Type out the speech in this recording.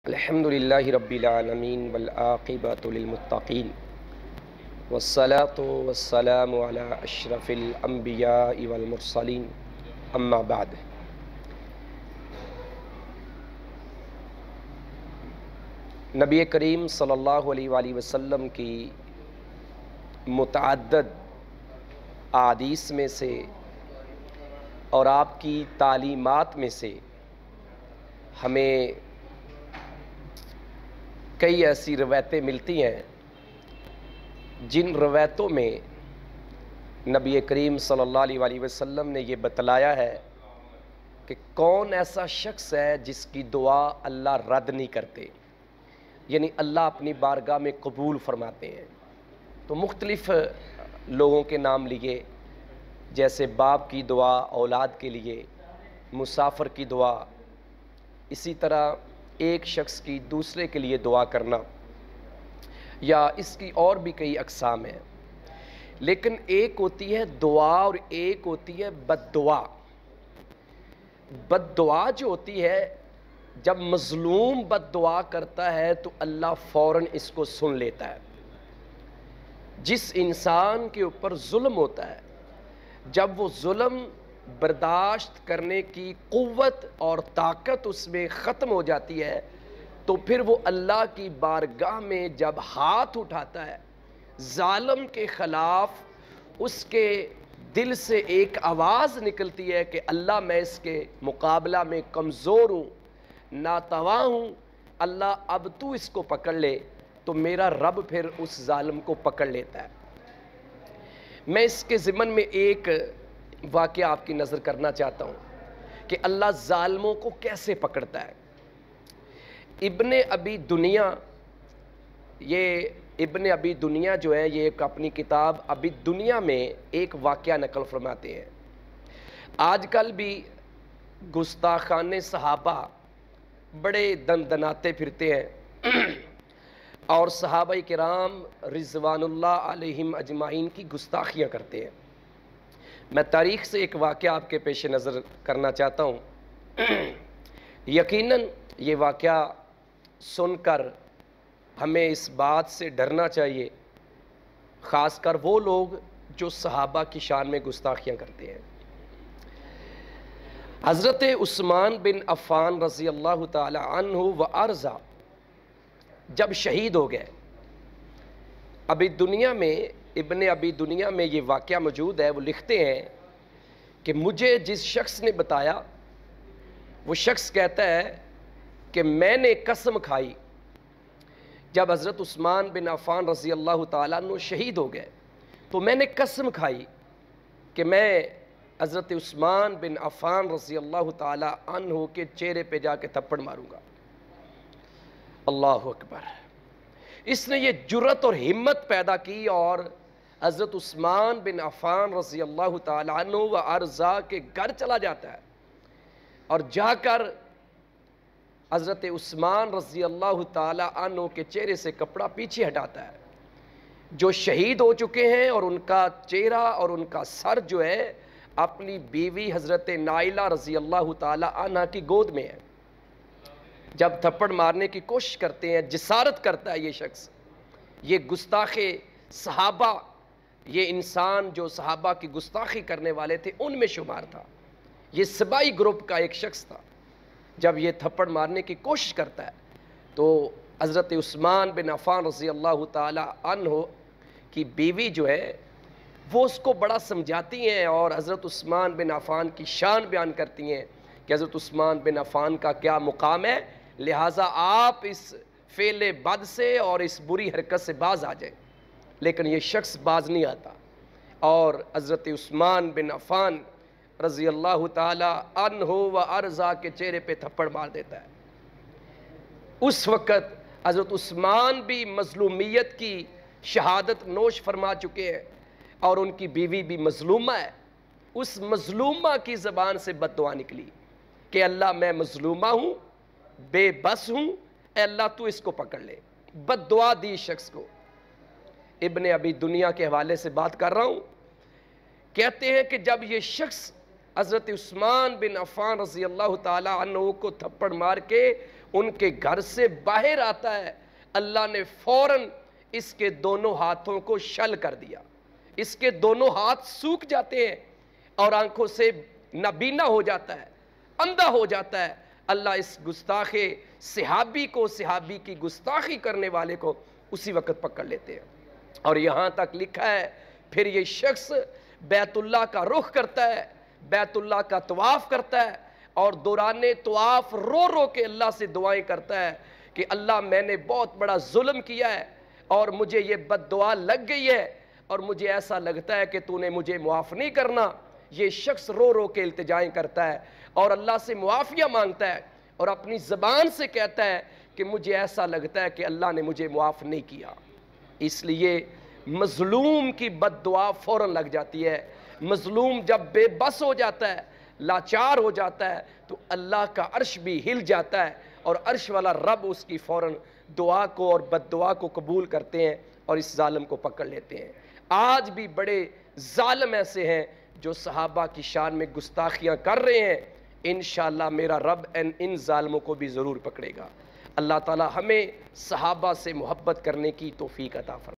الحمدللہ رب العالمین والعاقبۃ للمتقین والصلاة والسلام علی اشرف الانبیاء والمرسلین اما بعد۔ نبی کریم صلی اللہ علیہ وآلہ وسلم کی متعدد احادیث میں سے اور آپ کی تعلیمات میں سے ہمیں کئی ایسی روایتیں ملتی ہیں جن روایتوں میں نبی کریم صلی اللہ علیہ وآلہ وسلم نے یہ بتلایا ہے کہ کون ایسا شخص ہے جس کی دعا اللہ رد نہیں کرتے، یعنی اللہ اپنی بارگاہ میں قبول فرماتے ہیں۔ تو مختلف لوگوں کے نام لیے، جیسے باپ کی دعا اولاد کے لیے، مسافر کی دعا، اسی طرح ایک شخص کی دوسرے کے لیے دعا کرنا، یا اس کی اور بھی کئی اقسام ہیں۔ لیکن ایک ہوتی ہے دعا اور ایک ہوتی ہے بد دعا۔ بد دعا جو ہوتی ہے، جب مظلوم بد دعا کرتا ہے تو اللہ فوراً اس کو سن لیتا ہے۔ جس انسان کے اوپر ظلم ہوتا ہے، جب وہ ظلم برداشت کرنے کی قوت اور طاقت اس میں ختم ہو جاتی ہے، تو پھر وہ اللہ کی بارگاہ میں جب ہاتھ اٹھاتا ہے ظالم کے خلاف، اس کے دل سے ایک آواز نکلتی ہے کہ اللہ میں اس کے مقابلہ میں کمزور ہوں، ناتواں ہوں، اللہ اب تو اس کو پکڑ لے، تو میرا رب پھر اس ظالم کو پکڑ لیتا ہے۔ میں اس کے ضمن میں ایک واقعہ آپ کی نظر کرنا چاہتا ہوں کہ اللہ ظالموں کو کیسے پکڑتا ہے۔ ابن ابی دنیا جو ہے، یہ ایک اپنی کتاب ابی دنیا میں ایک واقعہ نقل فرماتے ہیں۔ آج کل بھی گستاخان صحابہ بڑے دندناتے پھرتے ہیں اور صحابہ کرام رضوان اللہ علیہم اجمعین کی گستاخیاں کرتے ہیں۔ میں تاریخ سے ایک واقعہ آپ کے پیش نظر کرنا چاہتا ہوں۔ یقیناً یہ واقعہ سن کر ہمیں اس بات سے ڈرنا چاہیے، خاص کر وہ لوگ جو صحابہ کی شان میں گستاخیاں کرتے ہیں۔ حضرت عثمان بن عفان رضی اللہ تعالی عنہ و ارضا جب شہید ہو گئے، ابن ابی دنیا میں یہ واقعہ موجود ہے۔ وہ لکھتے ہیں کہ مجھے جس شخص نے بتایا، وہ شخص کہتا ہے کہ میں نے قسم کھائی جب حضرت عثمان بن عفان رضی اللہ تعالیٰ عنہ شہید ہو گئے، تو میں نے قسم کھائی کہ میں حضرت عثمان بن عفان رضی اللہ تعالیٰ عنہ کے چہرے پہ جا کے تھپڑ ماروں گا۔ اللہ اکبر۔ اس نے یہ جرأت اور ہمت پیدا کی اور حضرت عثمان بن عفان رضی اللہ تعالیٰ عنہ و ارضا کے گھر چلا جاتا ہے اور جا کر حضرت عثمان رضی اللہ تعالیٰ عنہ کے چہرے سے کپڑا پیچھے ہٹاتا ہے، جو شہید ہو چکے ہیں، اور ان کا چہرہ اور ان کا سر جو ہے اپنی بیوی حضرت نائلہ رضی اللہ تعالیٰ عنہ کی گود میں ہے۔ جب تھپڑ مارنے کی کوشش کرتے ہیں، جسارت کرتا ہے یہ شخص، یہ گستاخ صحابہ، یہ انسان جو صحابہ کی گستاخی کرنے والے تھے ان میں شمار تھا، یہ سبائی گروپ کا ایک شخص تھا۔ جب یہ تھپڑ مارنے کی کوشش کرتا ہے تو حضرت عثمان بن عفان رضی اللہ تعالی عنہ کی بیوی جو ہے وہ اس کو بڑا سمجھاتی ہیں اور حضرت عثمان بن عفان کی شان بیان کرتی ہیں کہ حضرت عثمان بن عفان کا کیا مقام ہے، لہٰذا آپ اس فعل بد سے اور اس بری حرکت سے باز آ جائیں۔ لیکن یہ شخص باز نہیں آتا اور حضرت عثمان بن عفان رضی اللہ تعالی عنہ و ارضا کے چہرے پہ تھپڑ مار دیتا ہے۔ اس وقت حضرت عثمان بھی مظلومیت کی شہادت نوش فرما چکے ہیں اور ان کی بیوی بھی مظلومہ ہے۔ اس مظلومہ کی زبان سے بد دعا نکلی کہ اللہ میں مظلومہ ہوں، بے بس ہوں، اے اللہ تو اس کو پکڑ لے۔ بد دعا دی شخص کو۔ ابن ابی دنیا کے حوالے سے بات کر رہا ہوں، کہتے ہیں کہ جب یہ شخص حضرت عثمان بن عفان رضی اللہ تعالی عنہ کو تھپڑ مار کے ان کے گھر سے باہر آتا ہے، اللہ نے فوراً اس کے دونوں ہاتھوں کو شل کر دیا، اس کے دونوں ہاتھ سوکھ جاتے ہیں اور آنکھوں سے نابینا ہو جاتا ہے، اندھا ہو جاتا ہے۔ اللہ اس گستاخ صحابی کو، صحابی کی گستاخی کرنے والے کو اسی وقت پکڑ لیتے ہیں۔ اور یہاں تک لکھا ہے پھر یہ شخص بیت اللہ کا رخ کرتا ہے، بیت اللہ کا طواف کرتا ہے اور دوران طواف رو رو کے اللہ سے دعائیں کرتا ہے کہ اللہ میں نے بہت بڑا ظلم کیا ہے اور مجھے یہ بد دعا لگ گئی ہے اور مجھے ایسا لگتا ہے کہ تو نے مجھے معاف نہیں کرنا۔ یہ شخص رو رو کے التجائیں کرتا ہے اور اللہ سے معافیہ مانگتا ہے اور اپنی زبان سے کہتا ہے کہ مجھے ایسا لگتا ہے کہ اللہ نے مجھے معاف نہیں کیا۔ اس لیے مظلوم کی بد دعا فوراً لگ جاتی ہے۔ مظلوم جب بے بس ہو جاتا ہے، لاچار ہو جاتا ہے، تو اللہ کا عرش بھی ہل جاتا ہے اور عرش والا رب اس کی فوراً دعا کو اور بد دعا کو قبول کرتے ہیں اور اس ظالم کو پکڑ لیتے ہیں۔ آج بھی بڑے ظالم ایسے ہیں جو صحابہ کی شان میں گستاخیاں کر رہے ہیں۔ انشاءاللہ میرا رب ان ظالموں کو بھی ضرور پکڑے گا۔ اللہ تعالی ہمیں صحابہ سے محبت کرنے کی توفیق عطا فرمائے۔